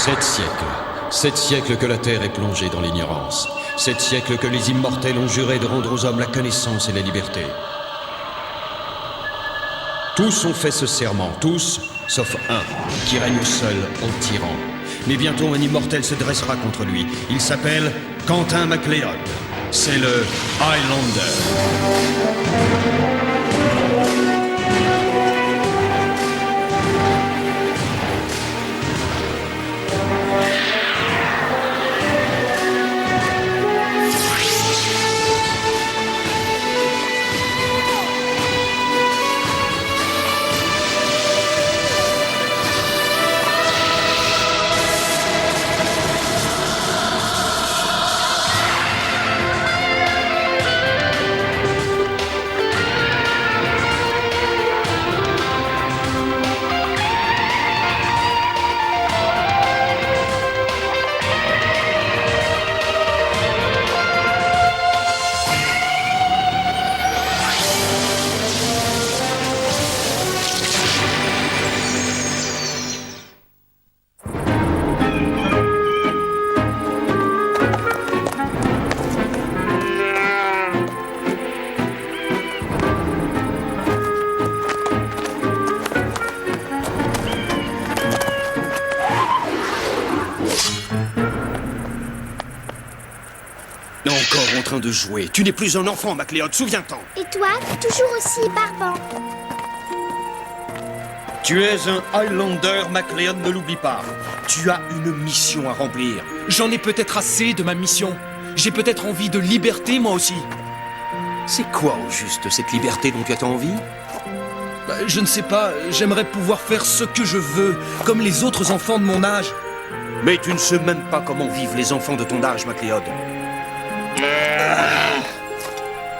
7 siècles. 7 siècles que la Terre est plongée dans l'ignorance. 7 siècles que les immortels ont juré de rendre aux hommes la connaissance et la liberté. Tous ont fait ce serment, tous, sauf un, qui règne seul en tyran. Mais bientôt un immortel se dressera contre lui. Il s'appelle Quentin MacLeod. C'est le Highlander. Encore en train de jouer. Tu n'es plus un enfant, MacLeod, souviens-t'en. Et toi, toujours aussi barbant. Tu es un Highlander, MacLeod, ne l'oublie pas. Tu as une mission à remplir. J'en ai peut-être assez de ma mission. J'ai peut-être envie de liberté, moi aussi. C'est quoi, au juste, cette liberté dont tu as envie? Je ne sais pas, j'aimerais pouvoir faire ce que je veux, comme les autres enfants de mon âge. Mais tu ne sais même pas comment vivent les enfants de ton âge, MacLeod.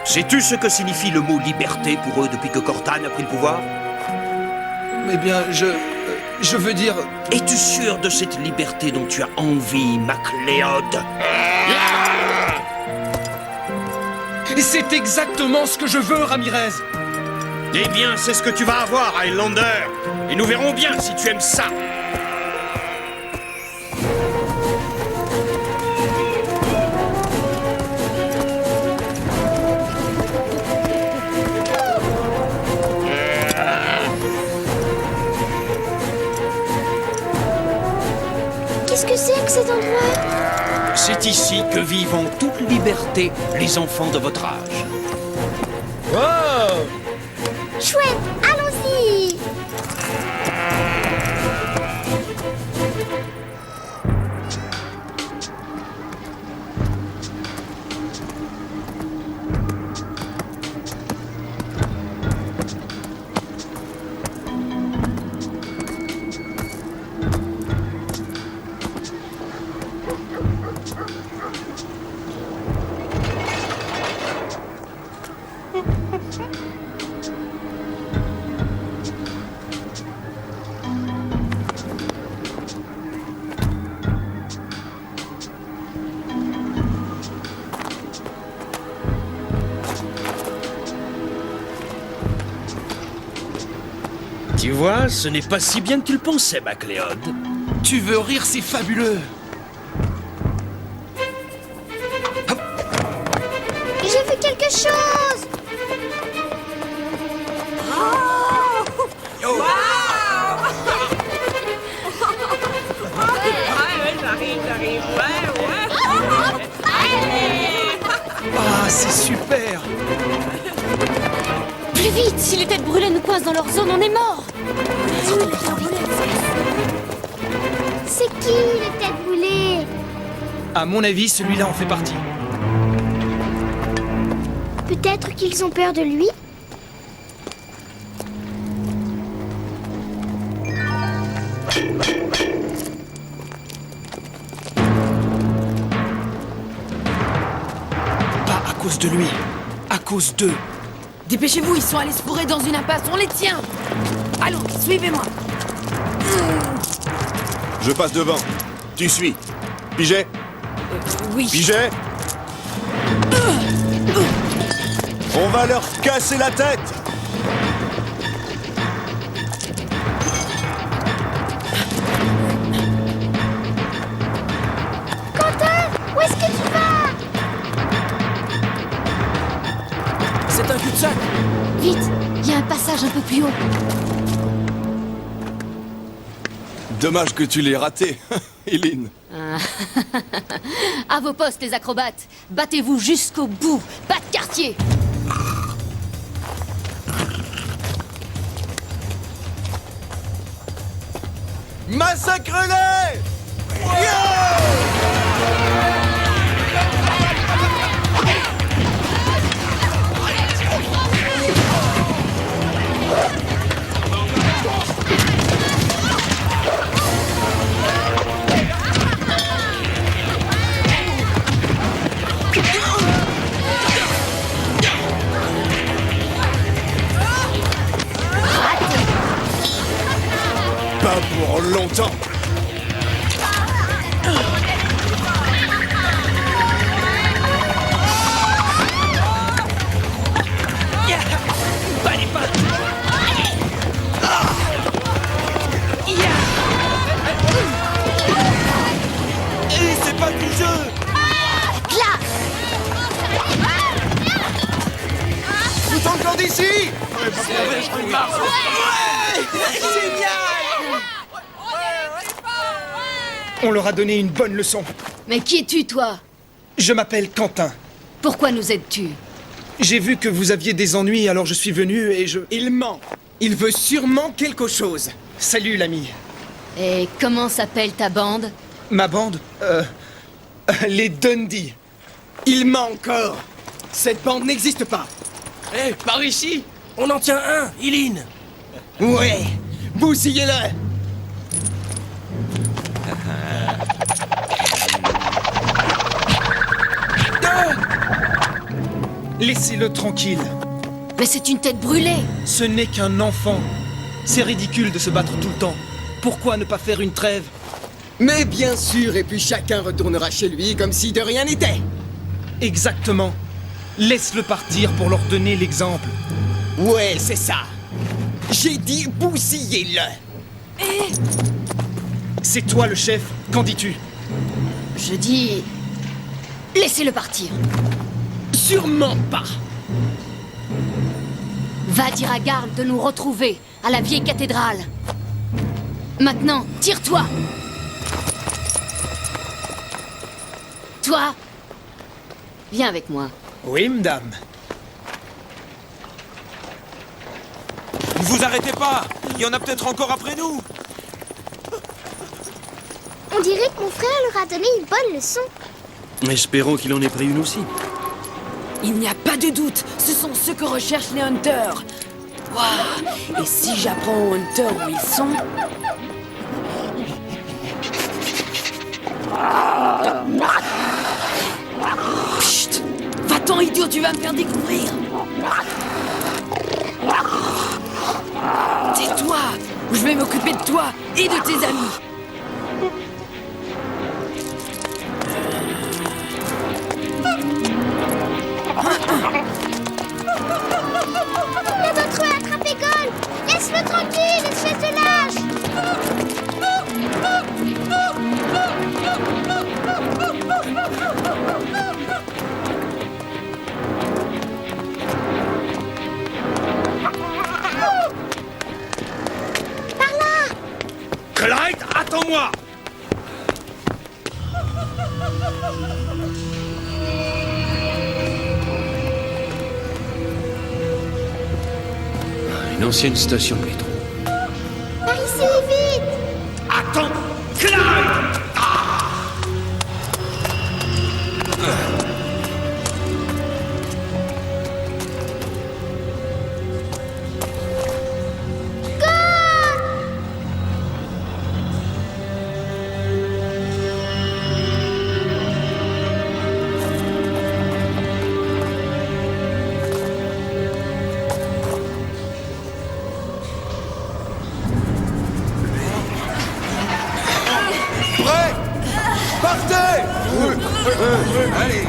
Sais-tu ce que signifie le mot liberté pour eux depuis que Cortana a pris le pouvoir? Eh bien, je veux dire... Es-tu sûr de cette liberté dont tu as envie, MacLeod? C'est exactement ce que je veux, Ramirez. Eh bien, c'est ce que tu vas avoir, Highlander. Et nous verrons bien si tu aimes ça. Qu'est-ce que c'est que cet endroit? C'est ici que vivent en toute liberté les enfants de votre âge. Wow! Chouette, allons-y! Tu vois, ce n'est pas si bien que tu le pensais, MacLeod. Tu veux rire, c'est fabuleux. J'ai vu quelque chose! Ah, c'est super. Plus vite! Si les têtes brûlées nous coincent dans leur zone, on est mort! C'est qui, les têtes brûlées? À mon avis, celui-là en fait partie. Peut-être qu'ils ont peur de lui? Pas à cause de lui, à cause d'eux. Dépêchez-vous, ils sont allés se fourrer dans une impasse, on les tient! Allons, suivez-moi! Je passe devant. Tu suis. Pigé? Oui. Pigé? On va leur casser la tête! marche un peu plus haut. Dommage que tu l'aies raté, Eileen. À vos postes, les acrobates. Battez-vous jusqu'au bout. Pas de quartier. Massacre-les! Pas pour longtemps. Et c'est pas du jeu. Tout encore d'ici. On leur a donné une bonne leçon. Mais qui es-tu, toi? Je m'appelle Quentin. Pourquoi nous aides-tu? J'ai vu que vous aviez des ennuis, alors je suis venu et je... Il ment. Il veut sûrement quelque chose. Salut, l'ami. Et comment s'appelle ta bande? Ma bande les Dundee. Il ment encore. Cette bande n'existe pas. Hé, par ici! On en tient un, Eileen! Ouais. Bousillez-le. Laissez-le tranquille. Mais c'est une tête brûlée. Ce n'est qu'un enfant. C'est ridicule de se battre tout le temps. Pourquoi ne pas faire une trêve? Mais bien sûr, et puis chacun retournera chez lui comme si de rien n'était. Exactement. Laisse-le partir pour leur donner l'exemple. Ouais, c'est ça. J'ai dit bousillez-le. C'est toi le chef. Qu'en dis-tu? Je dis... Laissez-le partir. Sûrement pas. Va dire à Garl de nous retrouver à la vieille cathédrale. Maintenant, tire-toi. Toi, viens avec moi. Oui, madame. Ne vous arrêtez pas! Il y en a peut-être encore après nous! On dirait que mon frère leur a donné une bonne leçon. Espérons qu'il en ait pris une aussi. Il n'y a pas de doute, ce sont ceux que recherchent les Hunters. Waouh! Et si j'apprends aux Hunters où ils sont... Chut! Va-t'en, idiot, tu vas me faire découvrir! Tais-toi! Ou je vais m'occuper de toi et de tes amis! Le vôtre a attrapé Gold. Laisse-le tranquille, espèce de lâche. Clyde, attends-moi! Une ancienne station de métro. Par ici, vite. Attends! Clyde! Prêt? Partez! Allez!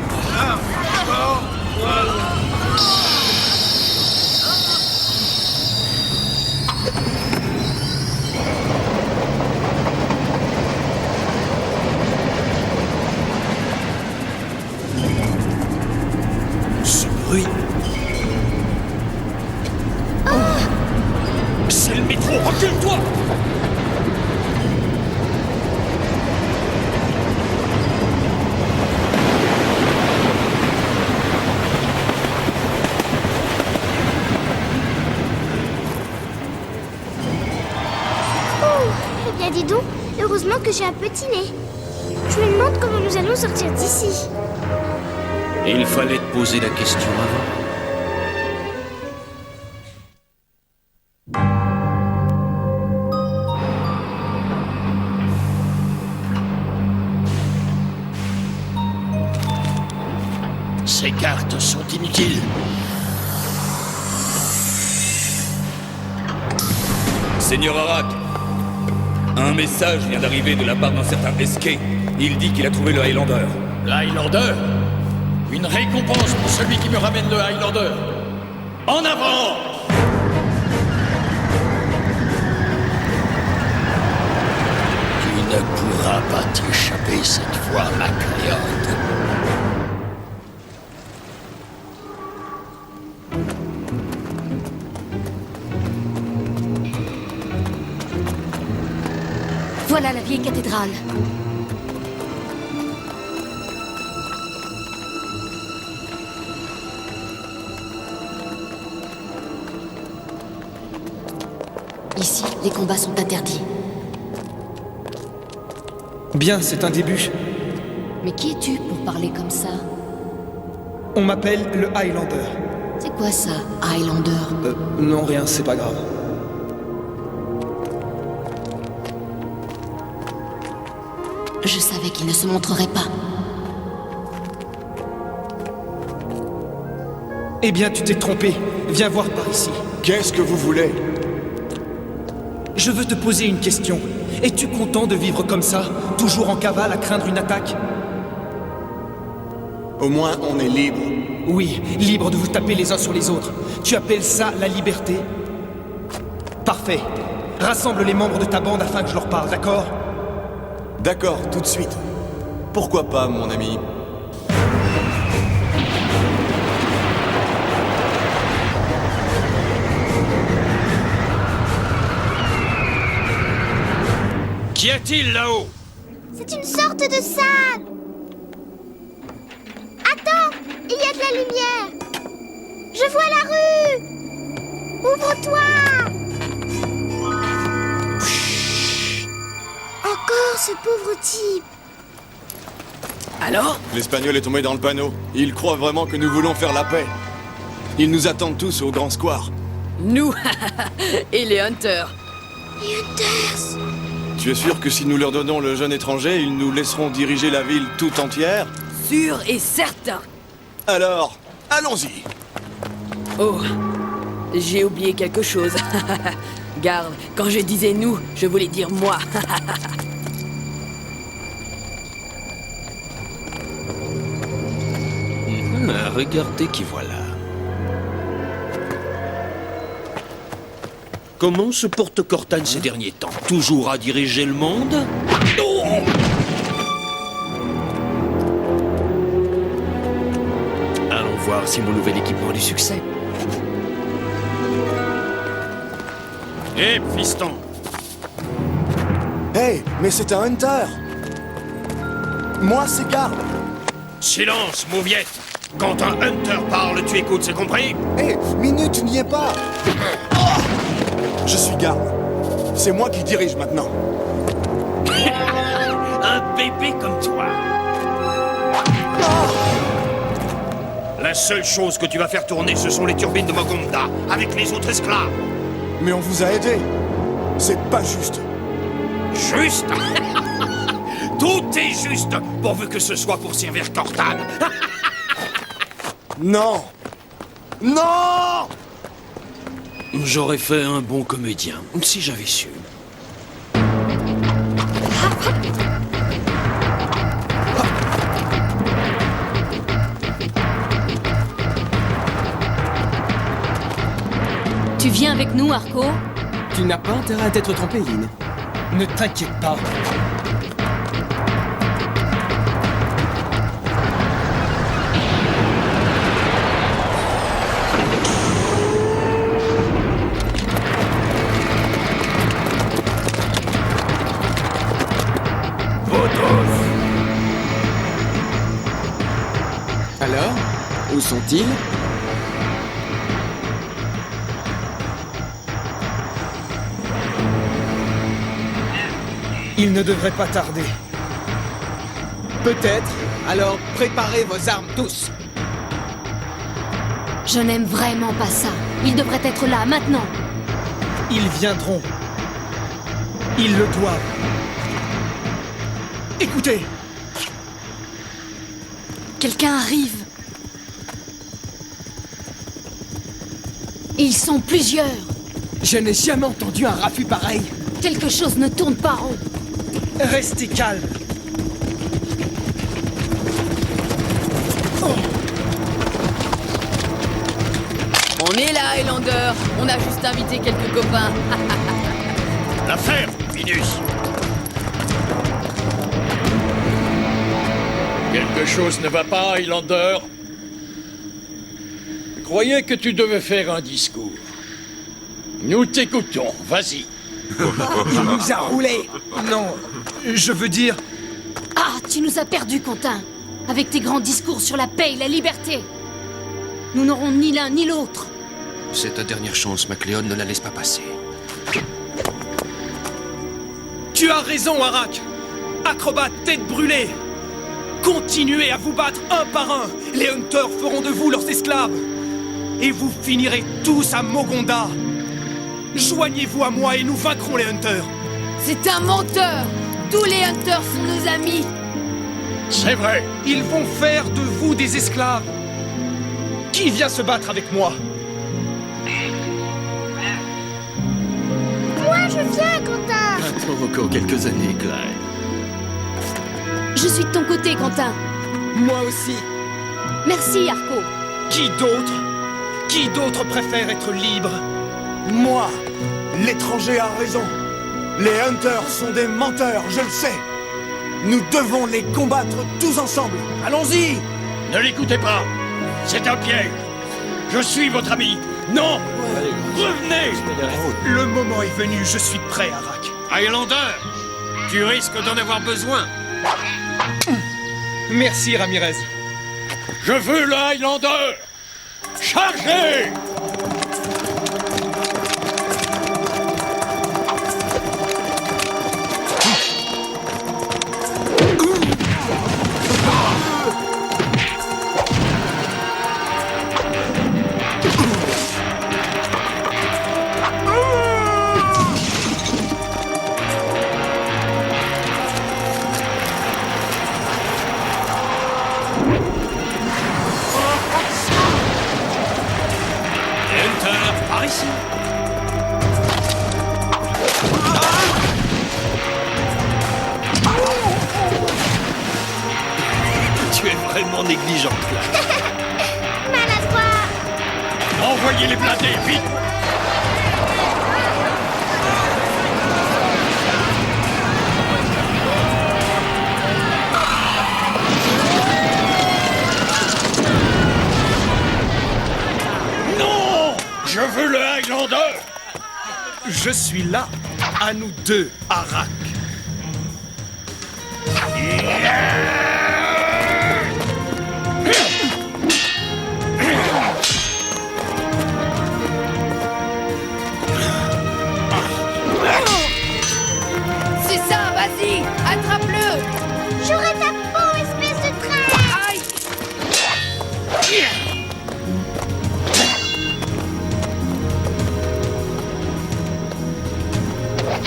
Ce bruit. Oh, recule-toi! Eh bien, dis donc, heureusement que j'ai un petit nez. Je me demande comment nous allons sortir d'ici. Il fallait te poser la question avant. Ces cartes sont inutiles. Seigneur Arak, un message vient d'arriver de la part d'un certain SK. Il dit qu'il a trouvé le Highlander. Le Highlander? Une récompense pour celui qui me ramène le Highlander. En avant! Tu ne pourras pas t'échapper cette fois, MacLeod. Voilà la vieille cathédrale. Ici, les combats sont interdits. Bien, c'est un début. Mais qui es-tu pour parler comme ça? On m'appelle le Highlander. C'est quoi ça, Highlander? Non, rien, c'est pas grave. Je savais qu'il ne se montrerait pas. Eh bien, tu t'es trompé. Viens voir par ici. Qu'est-ce que vous voulez? Je veux te poser une question. Es-tu content de vivre comme ça, toujours en cavale à craindre une attaque? Au moins, on est libre. Oui, libre de vous taper les uns sur les autres. Tu appelles ça la liberté? Parfait. Rassemble les membres de ta bande afin que je leur parle, d'accord? D'accord, tout de suite. Pourquoi pas, mon ami? Qu'y a-t-il là-haut? C'est une sorte de salle. Attends, il y a de la lumière. Je vois la rue. Ouvre-toi. Encore ce pauvre type. Alors? L'Espagnol est tombé dans le panneau. Il croit vraiment que nous voulons faire la paix. Ils nous attendent tous au grand square. Nous et les Hunters. Les Hunters. Tu es sûr que si nous leur donnons le jeune étranger, ils nous laisseront diriger la ville tout entière? Sûr et certain. Alors, allons-y. Oh, j'ai oublié quelque chose. Garde, quand je disais nous, je voulais dire moi. Regardez qui voilà. Comment se porte Cortane ces derniers temps? Toujours à diriger le monde? Allons voir si mon nouvel équipement a du succès. Hé, fiston! Hey, mais c'est un Hunter! Moi, c'est Garde! Silence, mauviette! Quand un Hunter parle, tu écoutes, c'est compris? Hé, minute, tu n'y es pas! Oh, je suis Garde. C'est moi qui dirige maintenant. Un bébé comme toi! La seule chose que tu vas faire tourner, ce sont les turbines de Mogonda, avec les autres esclaves! Mais on vous a aidé. C'est pas juste. Juste? Tout est juste, pourvu que ce soit pour servir Cortane! Non! Non! J'aurais fait un bon comédien, si j'avais su. Tu viens avec nous, Arco? Tu n'as pas intérêt à t'être trompé, Lynn. Ne t'inquiète pas. Où sont-ils? Il ne devrait pas tarder. Peut-être. Alors préparez vos armes tous. Je n'aime vraiment pas ça. Ils devraient être là, maintenant. Ils viendront. Ils le doivent. Écoutez, Quelqu'un arrive. Ils sont plusieurs. Je n'ai jamais entendu un raffut pareil. Quelque chose ne tourne pas rond. restez calmes. On est là, Highlander. On a juste invité quelques copains. L'affaire, Minus. Quelque chose ne va pas, Highlander. Je croyais que tu devais faire un discours. Nous t'écoutons, vas-y. Il nous a roulé. Non, je veux dire... Ah, tu nous as perdus, Quentin. Avec tes grands discours sur la paix et la liberté. Nous n'aurons ni l'un ni l'autre. C'est ta dernière chance, MacLeod, ne la laisse pas passer. Tu as raison, Arak. Acrobate tête brûlée. Continuez à vous battre un par un. Les Hunters feront de vous leurs esclaves. Et vous finirez tous à Mogonda. Joignez-vous à moi et nous vaincrons les Hunters. C'est un menteur. Tous les Hunters sont nos amis. C'est vrai. Ils vont faire de vous des esclaves. Qui vient se battre avec moi? Moi, je viens, Quentin. Attends encore quelques années, Clyde. Je suis de ton côté, Quentin. Moi aussi. Merci, Arco. Qui d'autre? Qui d'autre préfère être libre? Moi, l'étranger a raison. Les Hunters sont des menteurs, je le sais. Nous devons les combattre tous ensemble. Allons-y! Ne l'écoutez pas. C'est un piège. Je suis votre ami. Non. Revenez. Le moment est venu, je suis prêt, Arak. Highlander, tu risques d'en avoir besoin. Merci, Ramirez. Je veux le Highlander. Chargez! Par ici. Tu es vraiment négligente, Clyde. Maladroit. Envoyez les blindés, vite! Non! Je veux le Highlander! Je suis là. À nous deux, Arak. C'est ça, vas-y, attrape-le. J'aurai ta peau, espèce de traître. Aïe.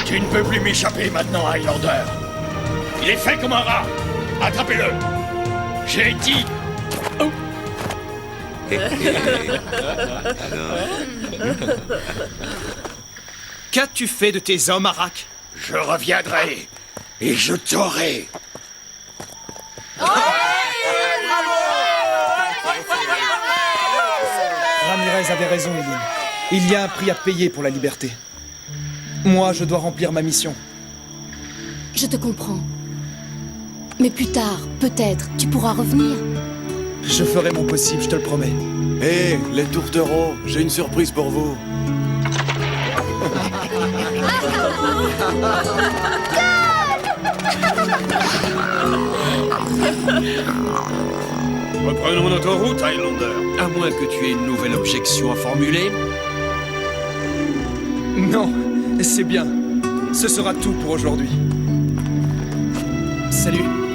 Tu ne peux plus m'échapper maintenant, Highlander. Il est fait comme un rat. Attrapez-le. J'ai dit... Oh. Qu'as-tu fait de tes hommes, Arak? Je reviendrai et je t'aurai. Ramirez avait raison, Eileen. Il y a un prix à payer pour la liberté. Moi, je dois remplir ma mission. Je te comprends. Mais plus tard, peut-être, tu pourras revenir. Je ferai mon possible, je te le promets. Hé, les tourtereaux, j'ai une surprise pour vous. Reprenons notre route, Highlander. À moins que tu aies une nouvelle objection à formuler. Non, c'est bien. Ce sera tout pour aujourd'hui. Salut.